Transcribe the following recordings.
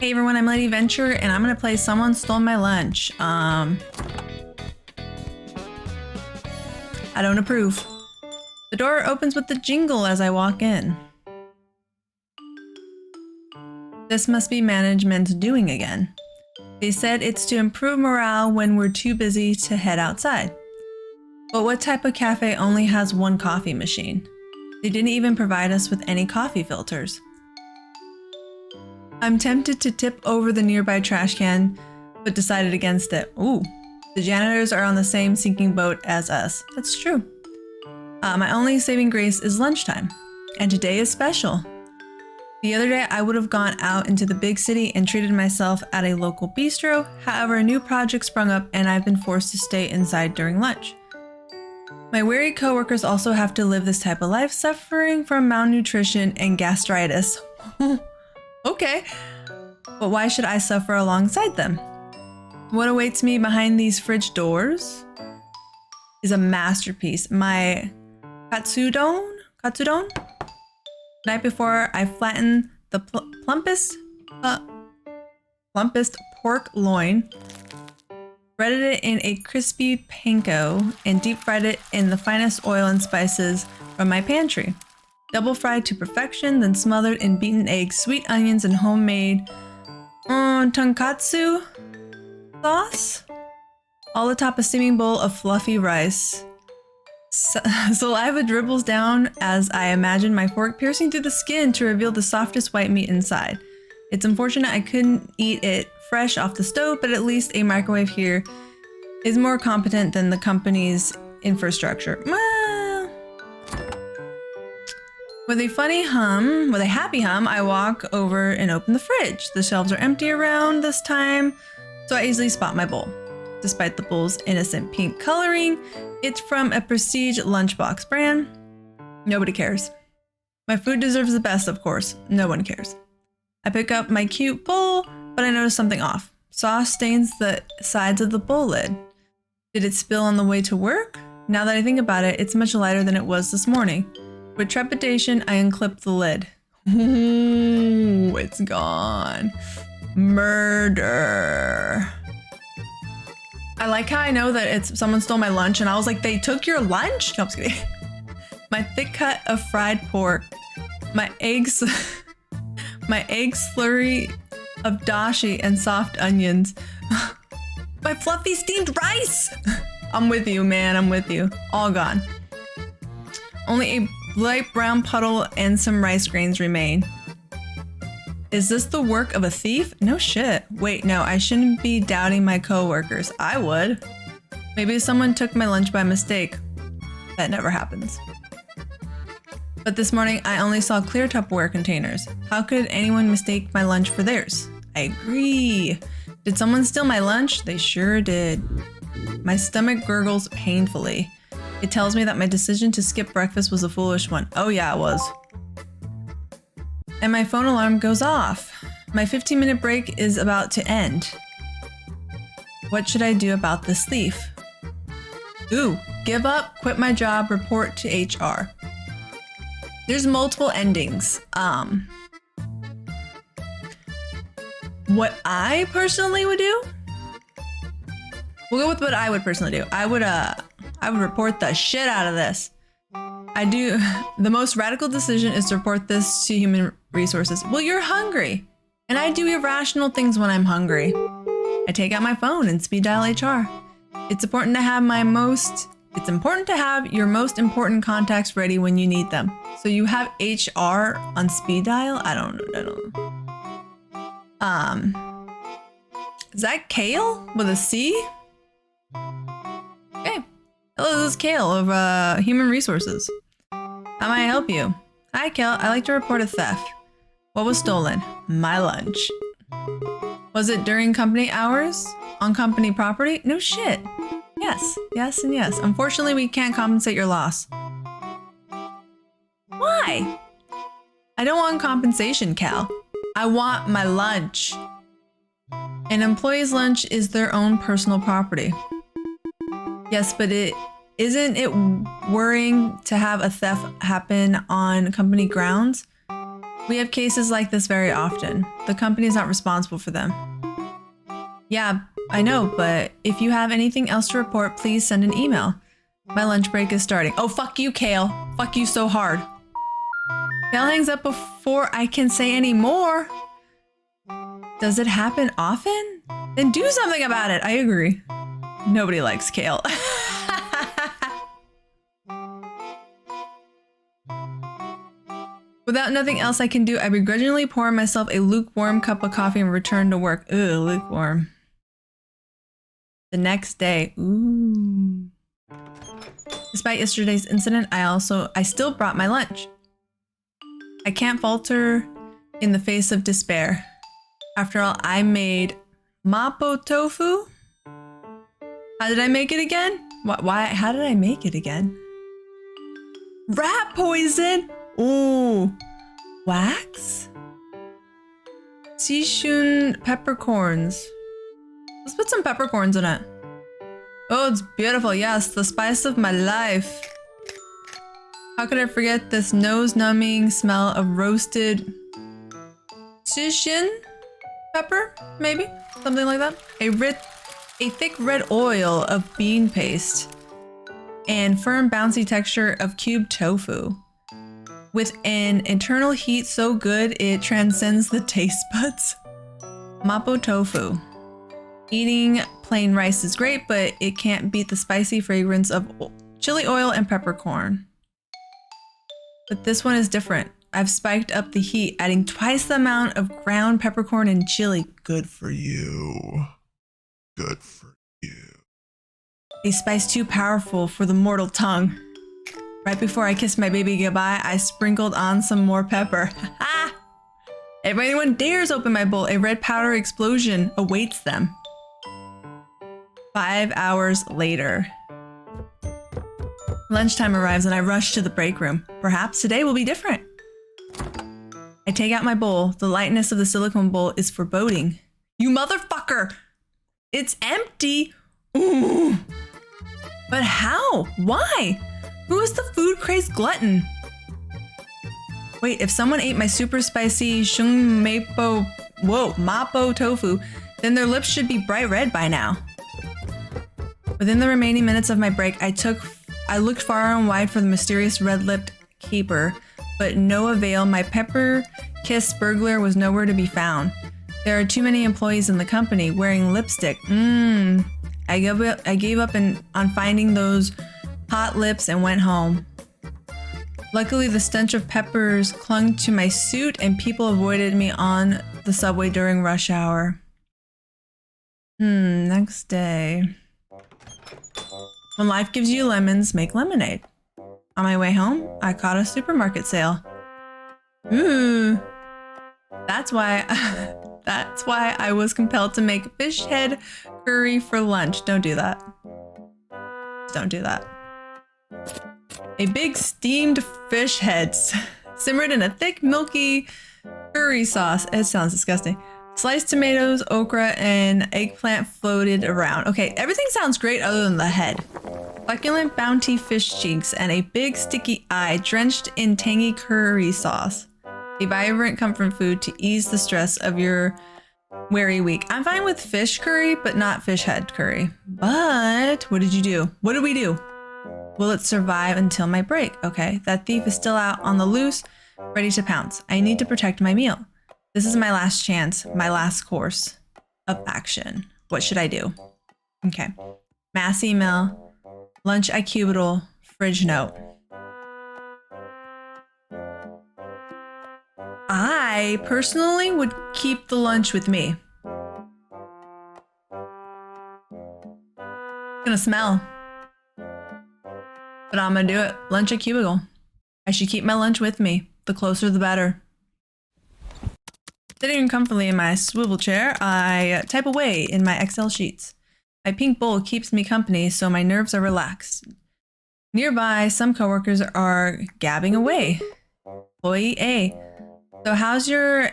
Hey everyone, I'm Lady Venture and I'm gonna play Someone Stole My Lunch. I don't approve. The door opens with the jingle as I walk in. This must be management's doing again. They said it's to improve morale when we're too busy to head outside. But what type of cafe only has one coffee machine? They didn't even provide us with any coffee filters. I'm tempted to tip over the nearby trash can, but decided against it. Ooh, the janitors are on the same sinking boat as us. That's true. My only saving grace is lunchtime, and today is special. The other day, I would have gone out into the big city and treated myself at a local bistro. However, a new project sprung up and I've been forced to stay inside during lunch. My weary coworkers also have to live this type of life, suffering from malnutrition and gastritis. Okay, but why should I suffer alongside them? What awaits me behind these fridge doors is a masterpiece. My katsudon? Night before, I flattened the plumpest pork loin, breaded it in a crispy panko, and deep fried it in the finest oil and spices from my pantry. Double fried to perfection, then smothered in beaten eggs, sweet onions, and homemade tonkatsu sauce. All atop a steaming bowl of fluffy rice. Saliva dribbles down as I imagine my fork piercing through the skin to reveal the softest white meat inside. It's unfortunate I couldn't eat it fresh off the stove, but at least a microwave here is more competent than the company's infrastructure. With a happy hum, I walk over and open the fridge. The shelves are empty around this time, so I easily spot my bowl. Despite the bowl's innocent pink coloring, it's from a prestige lunchbox brand. Nobody cares. My food deserves the best, of course. No one cares. I pick up my cute bowl, but I notice something off. Sauce stains the sides of the bowl lid. Did it spill on the way to work? Now that I think about it, it's much lighter than it was this morning. With trepidation, I unclip the lid. Ooh, it's gone. Murder. I like how I know that it's someone stole my lunch, and I was like, they took your lunch? No, I'm just kidding. My thick cut of fried pork, my egg slurry of dashi and soft onions, my fluffy steamed rice. I'm with you, man. I'm with you. All gone. Only a light brown puddle and some rice grains remain. Is this the work of a thief? No shit. Wait, no, I shouldn't be doubting my coworkers. I would. Maybe someone took my lunch by mistake. That never happens. But this morning, I only saw clear Tupperware containers. How could anyone mistake my lunch for theirs? I agree. Did someone steal my lunch? They sure did. My stomach gurgles painfully. It tells me that my decision to skip breakfast was a foolish one. Oh yeah, it was. And my phone alarm goes off. My 15-minute break is about to end. What should I do about this thief? Ooh, give up, quit my job, report to HR. There's multiple endings. What I personally would do? We'll go with what I would personally do. I would report the shit out of this. The most radical decision is to report this to human resources. Well, you're hungry. And I do irrational things when I'm hungry. I take out my phone and speed dial HR. It's important to have your most important contacts ready when you need them. So you have HR on speed dial? I don't know. Is that Kale with a C? Okay. Hello, this is Kale of Human Resources. How may I help you? Hi, Kale. I'd like to report a theft. What was stolen? My lunch. Was it during company hours? On company property? No shit. Yes, yes, and yes. Unfortunately, we can't compensate your loss. Why? I don't want compensation, Cal. I want my lunch. An employee's lunch is their own personal property. Yes, but isn't it worrying to have a theft happen on company grounds? We have cases like this very often. The company is not responsible for them. Yeah, I know, but if you have anything else to report, please send an email. My lunch break is starting. Oh, fuck you, Kale. Fuck you so hard. Kale hangs up before I can say any more. Does it happen often? Then do something about it. I agree. Nobody likes Kale. Without nothing else I can do, I begrudgingly pour myself a lukewarm cup of coffee and return to work. Ugh, lukewarm. The next day, ooh. Despite yesterday's incident, I still brought my lunch. I can't falter in the face of despair. After all, I made mapo tofu. How did I make it again? Why? How did I make it again? Rat poison. Ooh, wax? Sichuan peppercorns. Let's put some peppercorns in it. Oh, it's beautiful. Yes, the spice of my life. How could I forget this nose-numbing smell of roasted Sichuan pepper? Maybe? Something like that. A thick red oil of bean paste and firm bouncy texture of cubed tofu. With an internal heat so good it transcends the taste buds. Mapo tofu. Eating plain rice is great, but it can't beat the spicy fragrance of chili oil and peppercorn. But this one is different. I've spiked up the heat, adding twice the amount of ground peppercorn and chili. Good for you. Good for you. A spice too powerful for the mortal tongue. Right before I kissed my baby goodbye, I sprinkled on some more pepper. If anyone dares open my bowl, a red powder explosion awaits them. 5 hours later. Lunchtime arrives and I rush to the break room. Perhaps today will be different. I take out my bowl. The lightness of the silicone bowl is foreboding. You motherfucker! It's empty! Ooh. But how? Why? Who is the food-crazed glutton? Wait, if someone ate my super spicy mapo tofu, then their lips should be bright red by now. Within the remaining minutes of my break, I looked far and wide for the mysterious red-lipped caper, but no avail. My pepper-kissed burglar was nowhere to be found. There are too many employees in the company wearing lipstick. I gave up on finding those hot lips and went home. Luckily, the stench of peppers clung to my suit and people avoided me on the subway during rush hour. Next day. When life gives you lemons, make lemonade. On my way home, I caught a supermarket sale. Ooh. That's why I was compelled to make fish head curry for lunch. Don't do that. Don't do that. A big steamed fish head simmered in a thick, milky curry sauce. It sounds disgusting. Sliced tomatoes, okra, and eggplant floated around. Okay, everything sounds great other than the head. Succulent bounty fish cheeks and a big sticky eye drenched in tangy curry sauce. A vibrant comfort food to ease the stress of your weary week. I'm fine with fish curry, but not fish head curry. But what did you do? What did we do? Will it survive until my break? Okay, that thief is still out on the loose, ready to pounce. I need to protect my meal. This is my last chance, my last course of action. What should I do? Okay. Mass email, lunch at cubicle, fridge note. I personally would keep the lunch with me. It's gonna smell. But I'm gonna do it. Lunch at cubicle. I should keep my lunch with me. The closer the better. Sitting comfortably in my swivel chair, I type away in my Excel sheets. My pink bowl keeps me company, so my nerves are relaxed. Nearby, some coworkers are gabbing away. Employee A. So how's your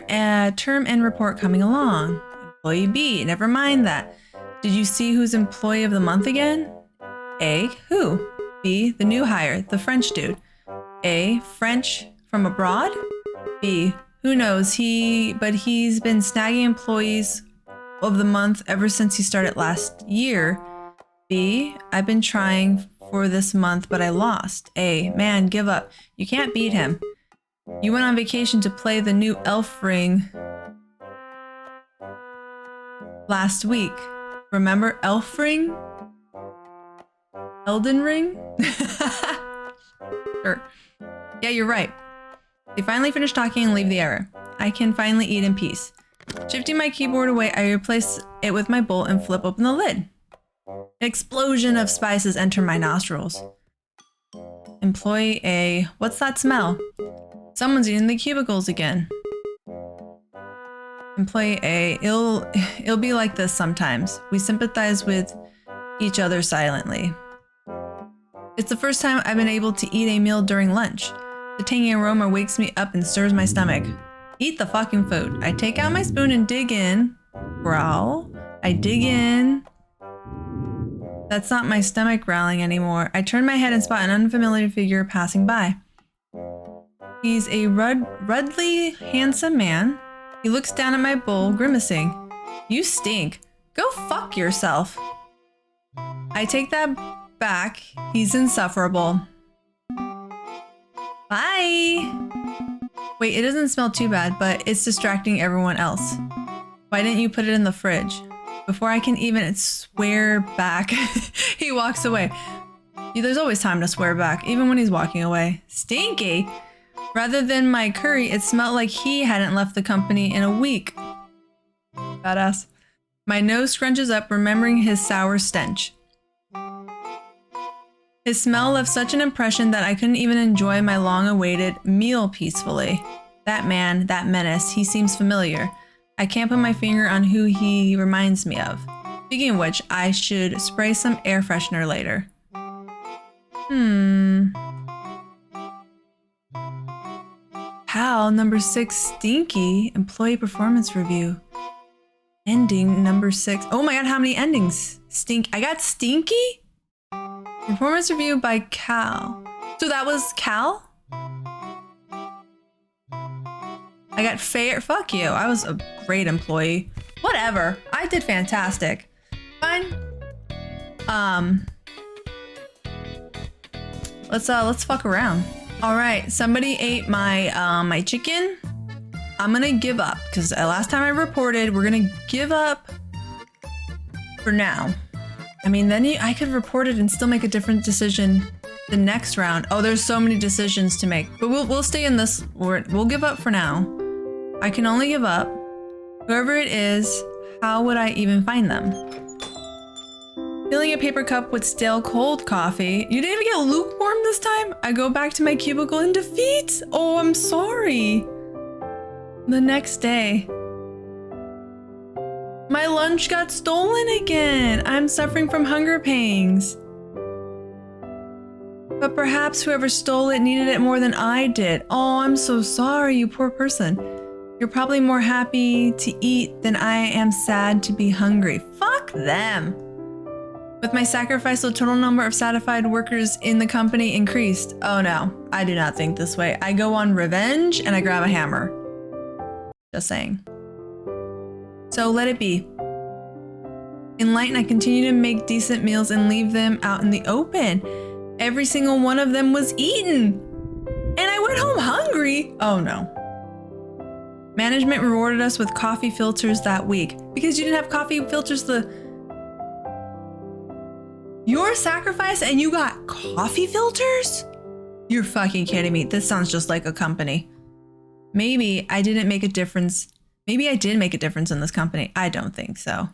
term end report coming along? Employee B. Never mind that. Did you see who's employee of the month again? A. Who? B. The new hire, the French dude. A. French from abroad? B. Who knows? But he's been snagging employees of the month ever since he started last year. B, I've been trying for this month, but I lost. A, man, give up. You can't beat him. You went on vacation to play the new elf ring last week. Remember elf ring? Elden Ring? Sure. Yeah, you're right. They finally finish talking and leave the area. I can finally eat in peace. Shifting my keyboard away, I replace it with my bowl and flip open the lid. An explosion of spices enter my nostrils. Employee A, what's that smell? Someone's eating the cubicles again. Employee A, it'll be like this sometimes. We sympathize with each other silently. It's the first time I've been able to eat a meal during lunch. The tangy aroma wakes me up and stirs my stomach. Eat the fucking food. I take out my spoon and dig in. Growl. I dig in. That's not my stomach growling anymore. I turn my head and spot an unfamiliar figure passing by. He's a rudely handsome man. He looks down at my bowl, grimacing. You stink. Go fuck yourself. I take that back. He's insufferable. Bye. Wait, it doesn't smell too bad, but it's distracting everyone else. Why didn't you put it in the fridge? Before I can even swear back, he walks away. There's always time to swear back, even when he's walking away. Stinky! Rather than my curry, it smelled like he hadn't left the company in a week. Badass. My nose scrunches up, remembering his sour stench. His smell left such an impression that I couldn't even enjoy my long-awaited meal peacefully. That man, that menace, he seems familiar. I can't put my finger on who he reminds me of. Speaking of which, I should spray some air freshener later. Pal number 6, Stinky, employee performance review. Ending number 6. Oh my god, how many endings? I got Stinky? Performance review by Cal. So that was Cal? I got fair. Fuck you. I was a great employee. Whatever. I did fantastic. Fine. Let's fuck around. All right. Somebody ate my my chicken. I'm gonna give up because last time I reported, we're gonna give up for now. I mean, then I could report it and still make a different decision the next round. Oh, there's so many decisions to make, but we'll stay in this. We'll give up for now. I can only give up. Whoever it is, how would I even find them? Filling a paper cup with stale cold coffee. You didn't even get lukewarm this time? I go back to my cubicle in defeat. Oh, I'm sorry. The next day. My lunch got stolen again. I'm suffering from hunger pangs. But perhaps whoever stole it needed it more than I did. Oh, I'm so sorry, you poor person. You're probably more happy to eat than I am sad to be hungry. Fuck them. With my sacrifice, the total number of satisfied workers in the company increased. Oh no, I do not think this way. I go on revenge and I grab a hammer. Just saying. So let it be. Enlightened, I continue to make decent meals and leave them out in the open. Every single one of them was eaten. And I went home hungry. Oh no. Management rewarded us with coffee filters that week. Because you didn't have coffee filters your sacrifice and you got coffee filters? You're fucking kidding me. This sounds just like a company. Maybe I didn't make a difference. Maybe I did make a difference in this company. I don't think so.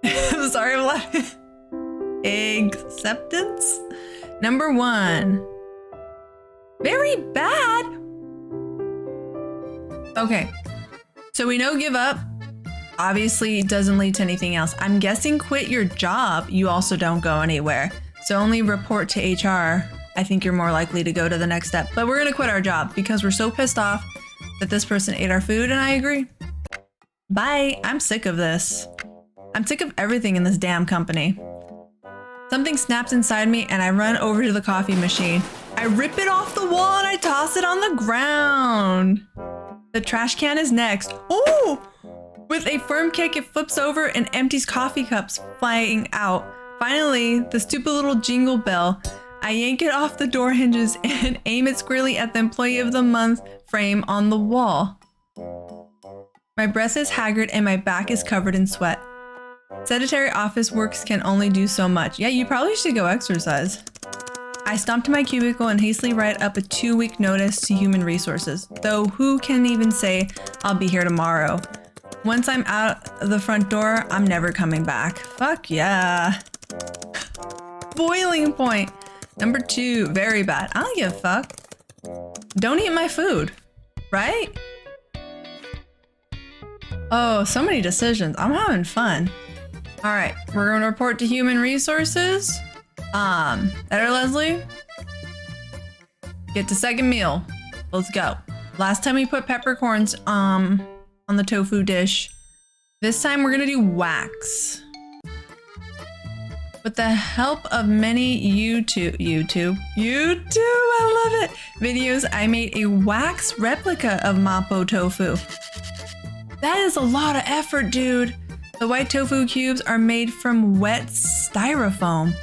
I'm sorry, I'm laughing. Acceptance? Number 1. Very bad. Okay. So we know give up. Obviously, it doesn't lead to anything else. I'm guessing quit your job. You also don't go anywhere. So only report to HR. I think you're more likely to go to the next step. But we're gonna quit our job because we're so pissed off that this person ate our food, and I agree. Bye. I'm sick of this. I'm sick of everything in this damn company. Something snaps inside me and I run over to the coffee machine. I rip it off the wall and I toss it on the ground. The trash can is next. Oh! With a firm kick, it flips over and empties coffee cups flying out. Finally, the stupid little jingle bell. I yank it off the door hinges and aim it squarely at the Employee of the Month frame on the wall. My breath is haggard and my back is covered in sweat. Sedentary office works can only do so much. Yeah, you probably should go exercise. I stomp to my cubicle and hastily write up a 2-week notice to human resources, though who can even say I'll be here tomorrow? Once I'm out the front door, I'm never coming back. Fuck yeah. Boiling point. Number 2, very bad. I don't give a fuck. Don't eat my food, right? Oh, so many decisions. I'm having fun. All right, we're gonna report to human resources. Better Leslie. Get to second meal. Let's go. Last time we put peppercorns on the tofu dish. This time we're gonna do wax. With the help of many YouTube, I love it, videos, I made a wax replica of Mapo tofu. That is a lot of effort, dude. The white tofu cubes are made from wet styrofoam.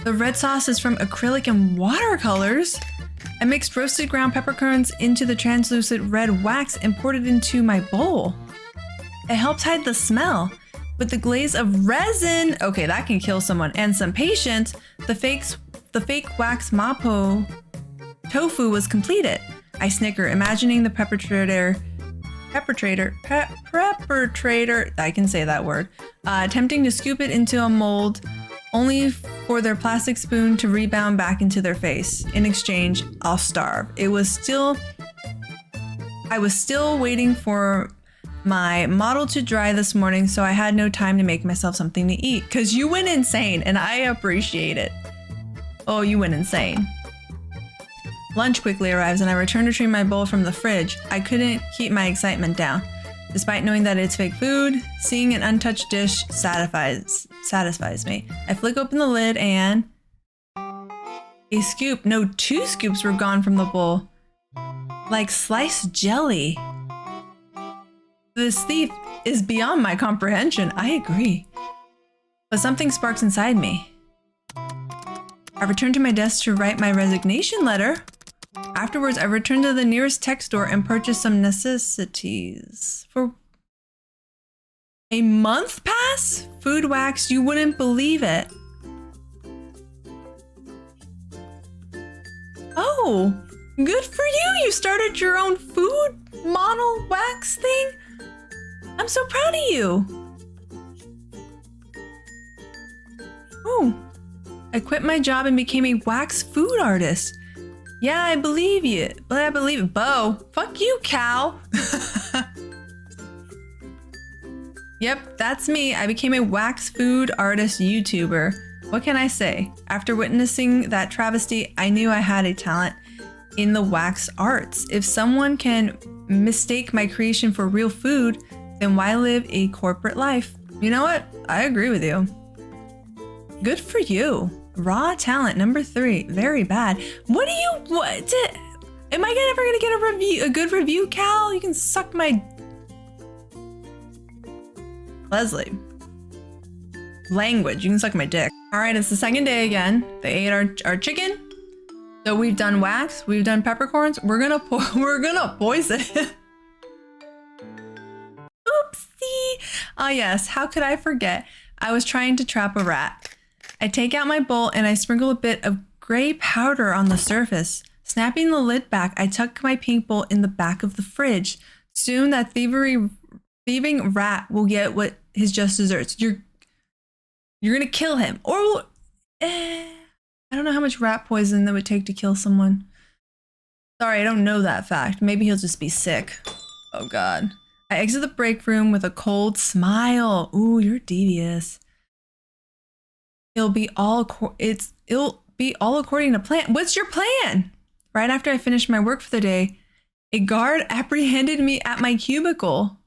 The red sauce is from acrylic and watercolors. I mixed roasted ground peppercorns into the translucent red wax and poured it into my bowl. It helps hide the smell. With the glaze of resin, okay, that can kill someone, and some patience, the fake wax Mapo tofu was completed. I snicker, imagining the perpetrator, I can say that word, attempting to scoop it into a mold, only for their plastic spoon to rebound back into their face. In exchange, I'll starve. I was still waiting for my model to dry this morning, so I had no time to make myself something to eat. Cause you went insane and I appreciate it. Oh, you went insane. Lunch quickly arrives and I return to retrieve my bowl from the fridge. I couldn't keep my excitement down. Despite knowing that it's fake food, seeing an untouched dish satisfies me. I flick open the lid and a scoop, no, 2 scoops were gone from the bowl. Like sliced jelly. This thief is beyond my comprehension. I agree. But something sparks inside me. I return to my desk to write my resignation letter. Afterwards, I return to the nearest tech store and purchase some necessities. For a month pass? Food wax, you wouldn't believe it. Oh, good for you. You started your own food model wax thing? I'm so proud of you. Oh, I quit my job and became a wax food artist. Yeah, I believe you. But I believe it. Bo, fuck you, cow. Yep, that's me. I became a wax food artist YouTuber. What can I say? After witnessing that travesty, I knew I had a talent in the wax arts. If someone can mistake my creation for real food, then why live a corporate life? You know what? I agree with you. Good for you. Raw talent, number 3. Very bad. Am I ever gonna get a good review, Cal? You can suck my... Leslie. Language, you can suck my dick. All right, it's the second day again. They ate our chicken. So we've done wax, we've done peppercorns. We're gonna poison. Oopsie. Ah yes, how could I forget? I was trying to trap a rat. I take out my bowl and I sprinkle a bit of gray powder on the surface. Snapping the lid back, I tuck my pink bowl in the back of the fridge. Soon that thieving rat will get what his just deserves. You're gonna kill him. Or I don't know how much rat poison that would take to kill someone. Sorry, I don't know that fact. Maybe he'll just be sick. Oh God. I exit the break room with a cold smile. Ooh, you're devious. It'll be all according to plan. What's your plan? Right after I finished my work for the day, a guard apprehended me at my cubicle.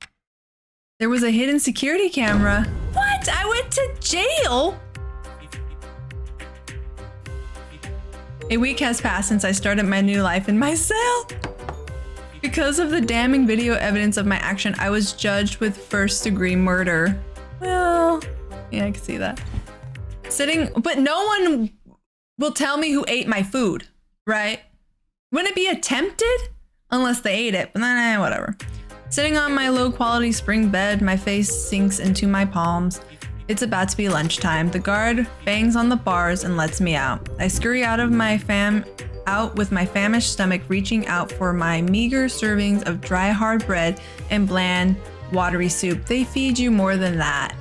There was a hidden security camera. What? I went to jail? A week has passed since I started my new life in my cell. Because of the damning video evidence of my action, I was judged with first-degree murder. Well, yeah, I can see that. But no one will tell me who ate my food, right? Wouldn't it be attempted? Unless they ate it, but then whatever. Sitting on my low-quality spring bed, my face sinks into my palms. It's about to be lunchtime. The guard bangs on the bars and lets me out. I scurry out with my famished stomach, reaching out for my meager servings of dry, hard bread and bland, watery soup. They feed you more than that.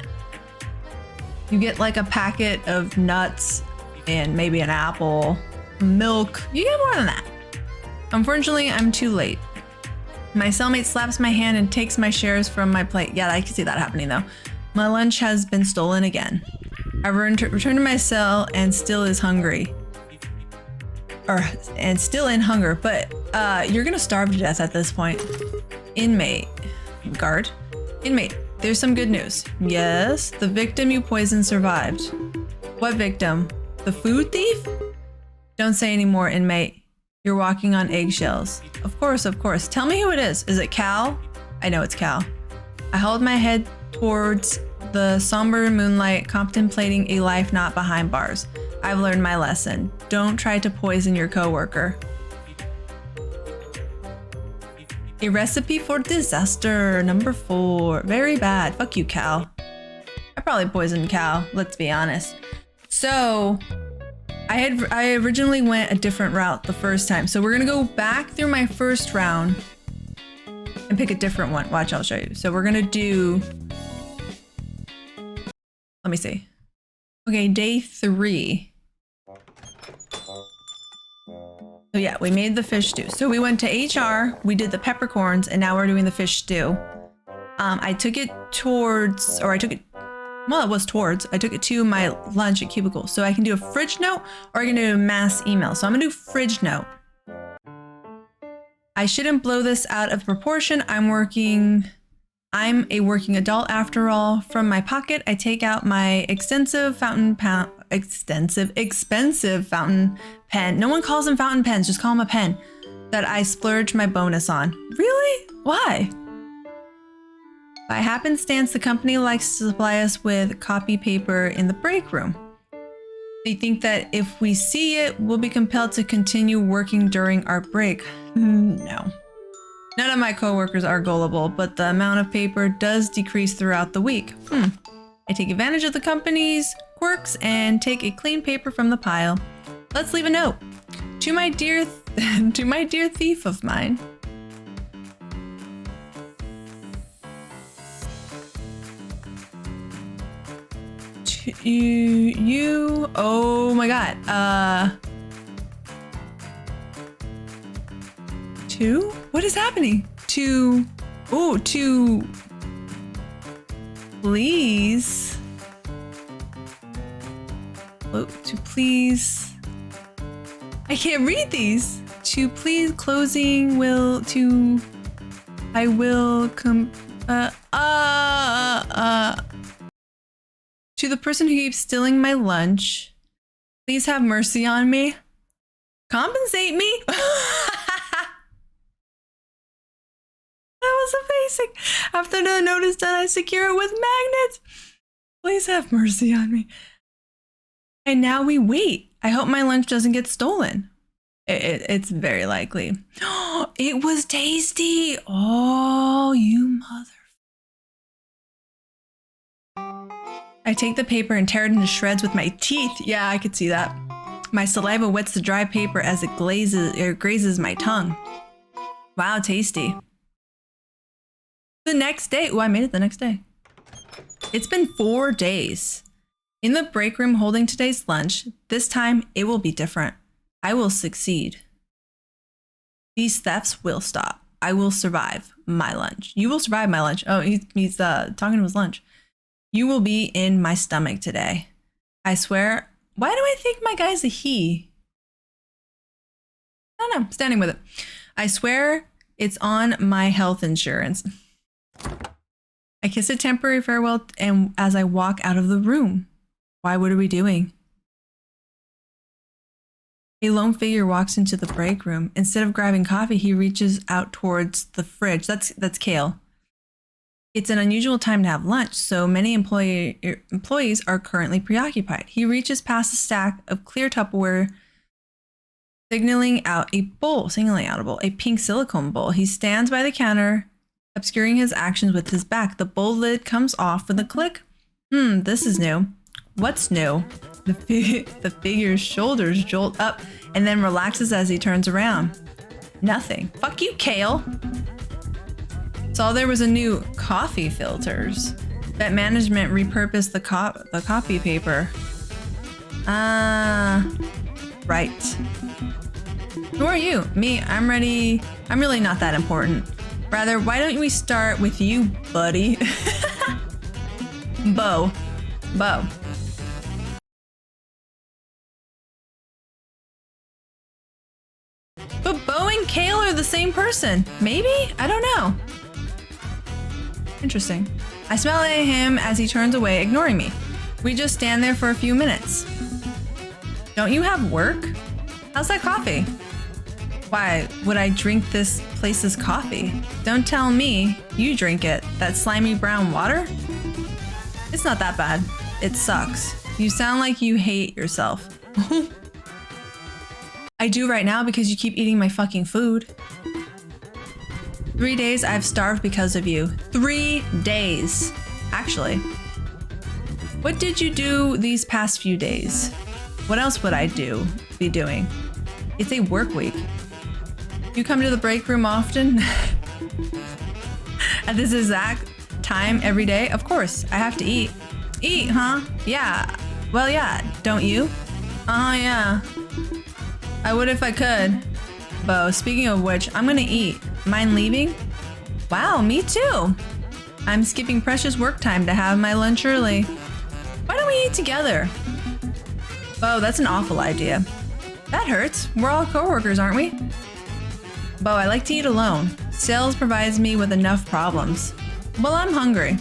You get like a packet of nuts and maybe an apple, milk. You get more than that. Unfortunately, I'm too late. My cellmate slaps my hand and takes my shares from my plate. Yeah, I can see that happening though. My lunch has been stolen again. I returned to my cell and still is hungry. And still in hunger, but you're gonna starve to death at this point. Inmate. Guard. Inmate. There's some good news. Yes, the victim you poisoned survived. What victim? The food thief? Don't say any more, inmate. You're walking on eggshells. Of course, of course. Tell me who it is. Is it Cal? I know it's Cal. I held my head towards the somber moonlight, contemplating a life not behind bars. I've learned my lesson. Don't try to poison your coworker. A recipe for disaster, number 4. Very bad. Fuck you, Cal. I probably poisoned Cal, let's be honest. So, I originally went a different route the first time. So we're gonna go back through my first round and pick a different one. Watch, I'll show you. So we're gonna do, let me see. Okay, day 3. So yeah, we made the fish stew. So we went to HR, we did the peppercorns, and now we're doing the fish stew. I took it towards to my lunch at Cubicle. So I can do a fridge note or I can do a mass email. So I'm gonna do fridge note. I shouldn't blow this out of proportion. I'm a working adult after all. From my pocket, I take out my expensive fountain pen. No one calls them fountain pens, just call them a pen. That I splurge my bonus on. Really? Why? By happenstance, the company likes to supply us with copy paper in the break room. They think that if we see it, we'll be compelled to continue working during our break. No. None of my coworkers are gullible, but the amount of paper does decrease throughout the week. I take advantage of the company's quirks and take a clean paper from the pile. Let's leave a note. To my dear thief of mine. To you, oh my god. To? What is happening? To please. Oh, to please. I can't read these. To please closing will to. I will come. To the person who keeps stealing my lunch, please have mercy on me. Compensate me. That was amazing. After the note is done, I secure it with magnets. Please have mercy on me. And now we wait. I hope my lunch doesn't get stolen. It's very likely. It was tasty. Oh, you mother. I take the paper and tear it into shreds with my teeth. Yeah, I could see that. My saliva wets the dry paper as it grazes my tongue. Wow, tasty. The next day. Oh, I made it the next day. It's been 4 days. In the break room holding today's lunch, this time it will be different. I will succeed. These thefts will stop. I will survive my lunch. You will survive my lunch. Oh, he's talking to his lunch. You will be in my stomach today. I swear. Why do I think my guy's a he? I don't know. I'm standing with it. I swear it's on my health insurance. I kiss a temporary farewell and as I walk out of the room. Why? What are we doing? A lone figure walks into the break room. Instead of grabbing coffee, he reaches out towards the fridge. That's Kale. It's an unusual time to have lunch, so many employees are currently preoccupied. He reaches past a stack of clear Tupperware, signaling out a bowl, a pink silicone bowl. He stands by the counter, obscuring his actions with his back. The bowl lid comes off with a click. This is new. What's new? The figure's shoulders jolt up and then relaxes as he turns around. Nothing. Fuck you, Kale. Saw there was a new coffee filters. Bet management repurposed the copy paper. Right. Who are you? Me, I'm ready. I'm really not that important. Rather, why don't we start with you, buddy? Bo. But Bo and Kale are the same person. Maybe? I don't know. Interesting. I smile at him as he turns away, ignoring me. We just stand there for a few minutes. Don't you have work? How's that coffee? Why would I drink this place's coffee? Don't tell me you drink it. That slimy brown water? It's not that bad. It sucks. You sound like you hate yourself. I do right now because you keep eating my fucking food. 3 days I've starved because of you. 3 days. Actually. What did you do these past few days? What else would I be doing? It's a work week. You come to the break room often? At this exact time every day? Of course, I have to eat. Eat, huh? Yeah. Well, yeah. Don't you? Yeah. I would if I could. Bo, speaking of which, I'm gonna eat. Mind leaving? Wow, me too. I'm skipping precious work time to have my lunch early. Why don't we eat together? Bo, that's an awful idea. That hurts. We're all coworkers, aren't we? Bo, I like to eat alone. Sales provides me with enough problems. Well, I'm hungry.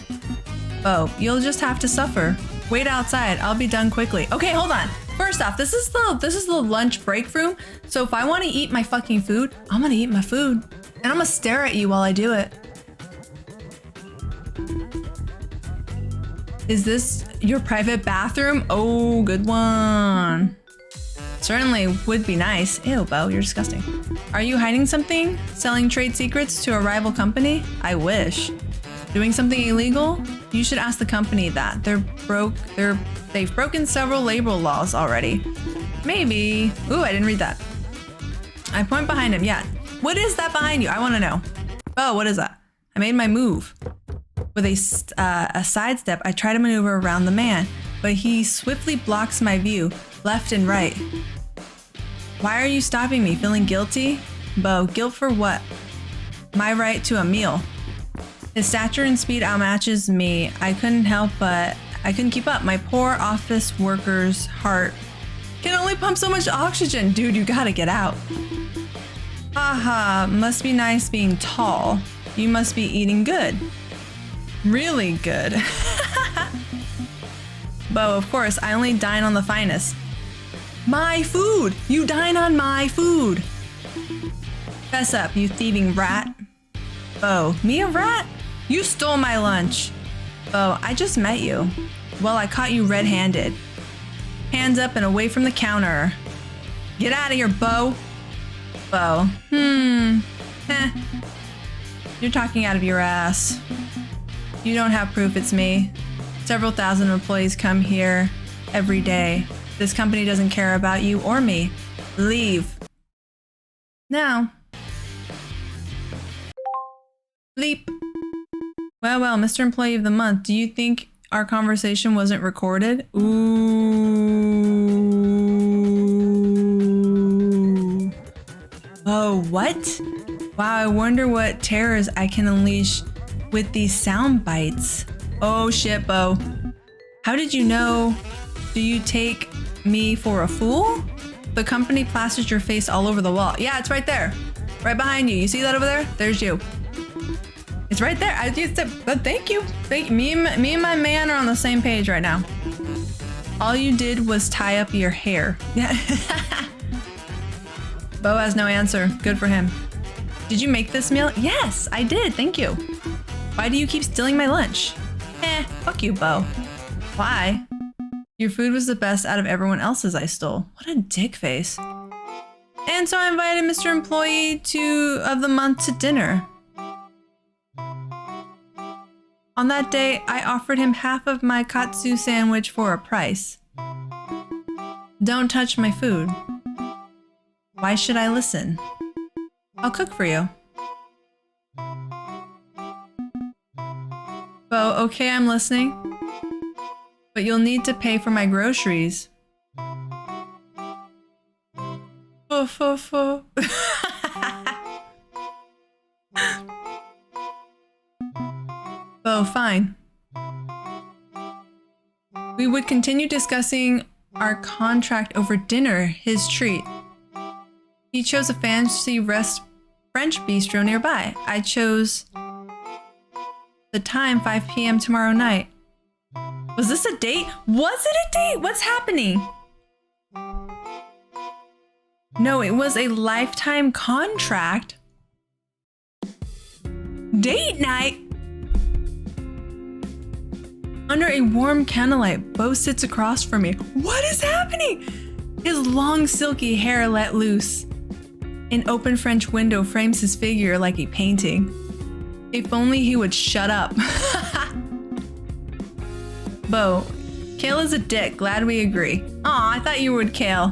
Bo, you'll just have to suffer. Wait outside. I'll be done quickly. Okay, hold on. First off, this is the lunch break room. So if I want to eat my fucking food, I'm gonna eat my food. And I'm gonna stare at you while I do it. Is this your private bathroom? Oh, good one. Certainly would be nice. Ew, Bo, you're disgusting. Are you hiding something? Selling trade secrets to a rival company? I wish. Doing something illegal? You should ask the company that. They've broken several labor laws already. Maybe. Ooh, I didn't read that. I point behind him. Yeah. What is that behind you? I want to know. Oh, what is that? I made my move. With a sidestep, I try to maneuver around the man, but he swiftly blocks my view, left and right. Why are you stopping me? Feeling guilty? Bo, guilt for what? My right to a meal. His stature and speed outmatches me. I couldn't keep up. My poor office worker's heart can only pump so much oxygen. Dude, you gotta get out. Haha, must be nice being tall. You must be eating good. Really good. Bo, of course, I only dine on the finest. My food! You dine on my food! Fess up, you thieving rat. Bo, me a rat? You stole my lunch. Bo, I just met you. Well, I caught you red-handed. Hands up and away from the counter. Get out of here, Bo. Bo, You're talking out of your ass. You don't have proof it's me. Several thousand employees come here every day. This company doesn't care about you or me. Leave. Now. Leap. Well, Mr. Employee of the Month, do you think our conversation wasn't recorded? Ooh. Oh, what? Wow, I wonder what terrors I can unleash with these sound bites. Oh shit, Bo. How did you know? Do you take me for a fool? The company plasters your face all over the wall. Yeah, it's right there. Right behind you. You see that over there? There's you. It's right there. Thank you. Me and my man are on the same page right now. All you did was tie up your hair. Yeah. Bo has no answer. Good for him. Did you make this meal? Yes, I did. Thank you. Why do you keep stealing my lunch? Fuck you, Bo. Why? Your food was the best out of everyone else's I stole. What a dick face. And so I invited Mr. Employee of the Month to dinner. On that day, I offered him half of my katsu sandwich for a price. Don't touch my food. Why should I listen? I'll cook for you. Bo, okay, I'm listening. But you'll need to pay for my groceries. Bo, fine. We would continue discussing our contract over dinner, his treat. He chose a fancy French bistro nearby. I chose the time, 5 p.m. tomorrow night. Was this a date? Was it a date? What's happening? No, it was a lifetime contract. Date night? Under a warm candlelight, Bo sits across from me. What is happening? His long, silky hair let loose. An open French window frames his figure like a painting. If only he would shut up. Bo, Kale is a dick. Glad we agree. Aw, I thought you would Kale.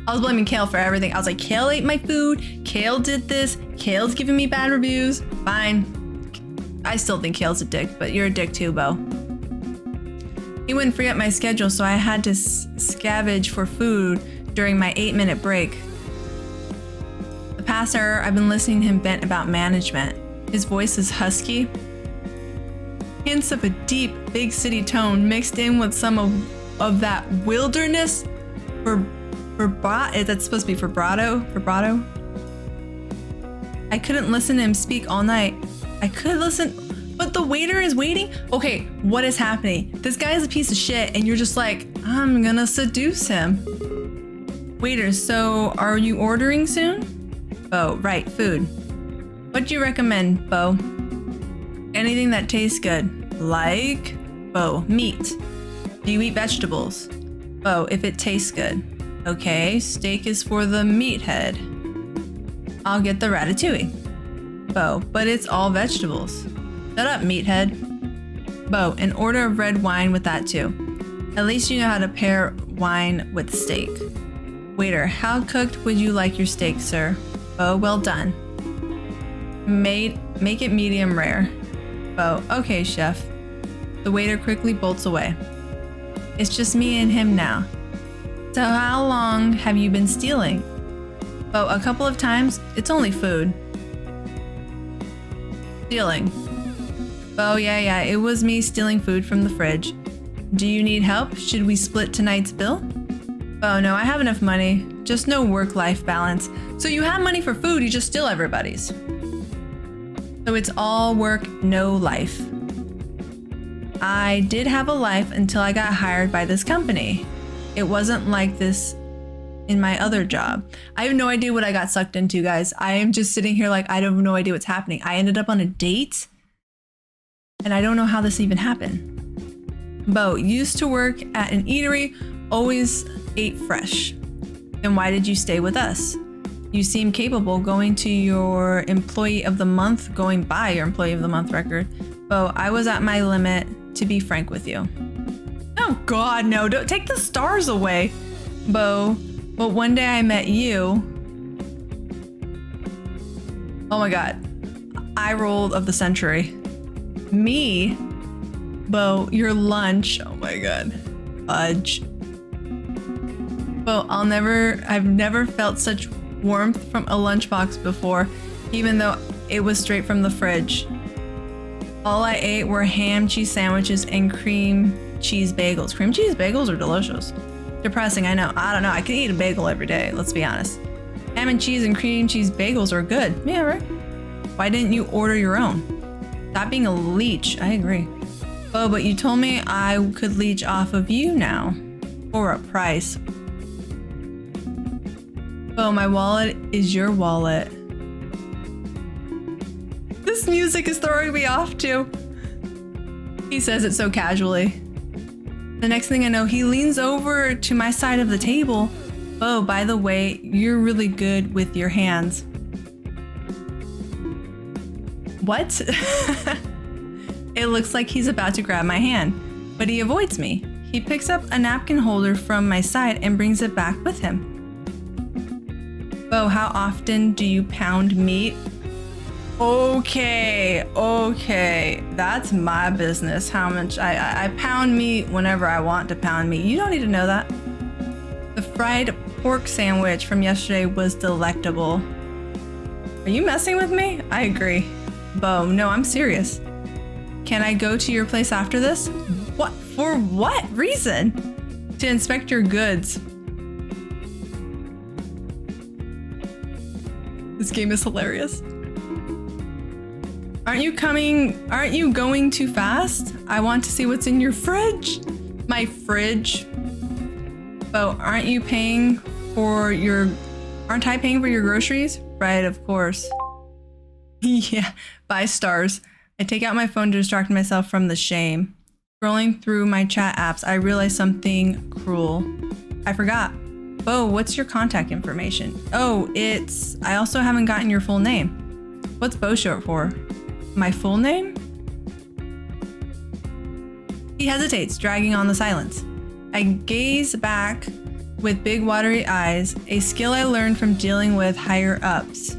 I was blaming Kale for everything. I was like, Kale ate my food. Kale did this. Kale's giving me bad reviews. Fine. I still think Kale's a dick, but you're a dick too, Bo. He wouldn't free up my schedule, so I had to scavenge for food during my 8-minute break. The past hour, I've been listening to him vent about management. His voice is husky. Hints of a deep, big city tone mixed in with some of that wilderness that's supposed to be vibrato. I couldn't listen to him speak all night. I could listen, but the waiter is waiting. Okay, what is happening? This guy is a piece of shit and you're just like, I'm gonna seduce him. Waiter, so are you ordering soon? Bo, right, food. What do you recommend, Bo? Anything that tastes good. Like? Bo, meat. Do you eat vegetables? Bo, if it tastes good. Okay, steak is for the meathead. I'll get the ratatouille. Bo, but it's all vegetables. Shut up, meathead. Bo, an order of red wine with that too. At least you know how to pair wine with steak. Waiter, how cooked would you like your steak, sir? Bo, well done. Make it medium rare. Bo, okay, chef. The waiter quickly bolts away. It's just me and him now. So how long have you been stealing? Bo, a couple of times. It's only food. Stealing. Bo, yeah, it was me stealing food from the fridge. Do you need help? Should we split tonight's bill? Bo, no, I have enough money. Just no work-life balance. So you have money for food, you just steal everybody's. So it's all work, no life. I did have a life until I got hired by this company. It wasn't like this in my other job. I have no idea what I got sucked into, guys. I am just sitting here like I have no idea what's happening. I ended up on a date and I don't know how this even happened. Bo, used to work at an eatery, always ate fresh. Then why did you stay with us? You seem capable going by your Employee of the Month record. Bo, I was at my limit, to be frank with you. Oh God, no, don't take the stars away. Bo, but one day I met you. Oh my God, eye roll of the century. Me? Bo, your lunch, oh my God, fudge. Bo, I've never felt such warmth from a lunchbox before, even though it was straight from the fridge. All I ate were ham, cheese sandwiches, and cream cheese bagels. Cream cheese bagels are delicious. Depressing, I know. I don't know. I could eat a bagel every day, let's be honest. Ham and cheese and cream cheese bagels are good. Yeah, right? Why didn't you order your own? Stop being a leech. I agree. Oh, but you told me I could leech off of you now. For a price. Oh, my wallet is your wallet. This music is throwing me off too. He says it so casually. The next thing I know, he leans over to my side of the table. Oh, by the way, you're really good with your hands. What? It looks like he's about to grab my hand, but he avoids me. He picks up a napkin holder from my side and brings it back with him. Bo, how often do you pound meat? Okay, that's my business. How much I pound meat whenever I want to pound meat. You don't need to know that. The fried pork sandwich from yesterday was delectable. Are you messing with me? I agree. Bo, no, I'm serious. Can I go to your place after this? What? For what reason? To inspect your goods. This game is hilarious. Aren't you going too fast? I want to see what's in your fridge. My fridge. Oh, aren't I paying for your groceries? Right, of course. Yeah, 5 stars. I take out my phone to distract myself from the shame. Scrolling through my chat apps, I realize something cruel. I forgot. Bo, what's your contact information? Oh, I also haven't gotten your full name. What's Bo short for? My full name? He hesitates, dragging on the silence. I gaze back with big watery eyes, a skill I learned from dealing with higher ups.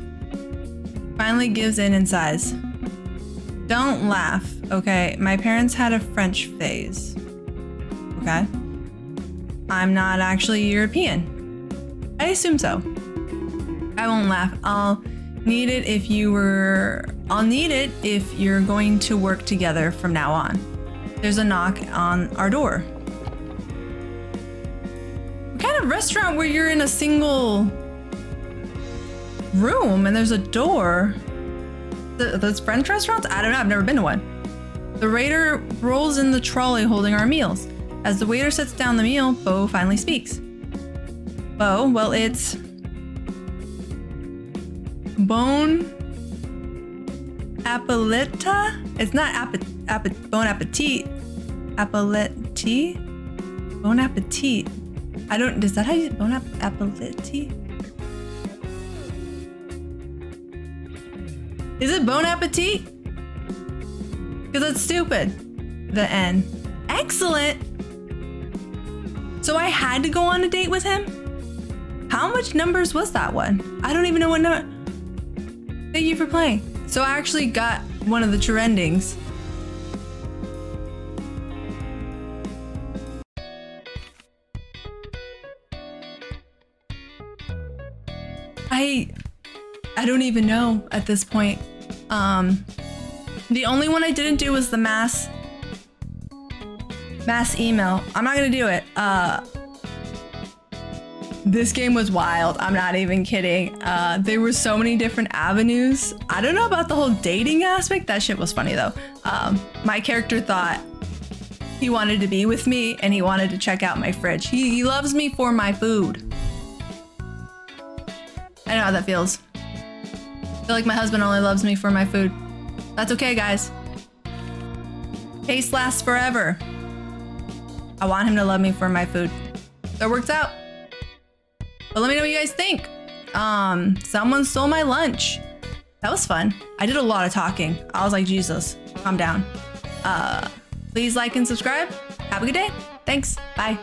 Finally gives in and sighs. Don't laugh, okay? My parents had a French phase. Okay? I'm not actually European. I assume so. I won't laugh. I'll need it if you're going to work together from now on. There's a knock on our door. What kind of restaurant where you're in a single room and there's a door? Those French restaurants? I don't know, I've never been to one. The waiter rolls in the trolley holding our meals. As the waiter sets down the meal, Bo finally speaks. Bo, well, it's Bon Appaletta? It's not Bon Appetit. Appaleti? Bon Appetit. Is that how you, Bon Appaleti? Is it Bon Appetit? Because that's stupid. The N. Excellent. So I had to go on a date with him? How much numbers was that one? I don't even know what number. Thank you for playing. So I actually got one of the trendings. I don't even know at this point. The only one I didn't do was the mass email. I'm not gonna do it. This game was wild. I'm not even kidding. There were so many different avenues. I don't know about the whole dating aspect. That shit was funny though. My character thought he wanted to be with me and he wanted to check out my fridge. He loves me for my food. I know how that feels. I feel like my husband only loves me for my food. That's okay, guys. Taste lasts forever. I want him to love me for my food. That works out. But let me know what you guys think. Someone stole my lunch. That was fun. I did a lot of talking. I was like, Jesus, calm down. Please like and subscribe. Have a good day. Thanks. Bye.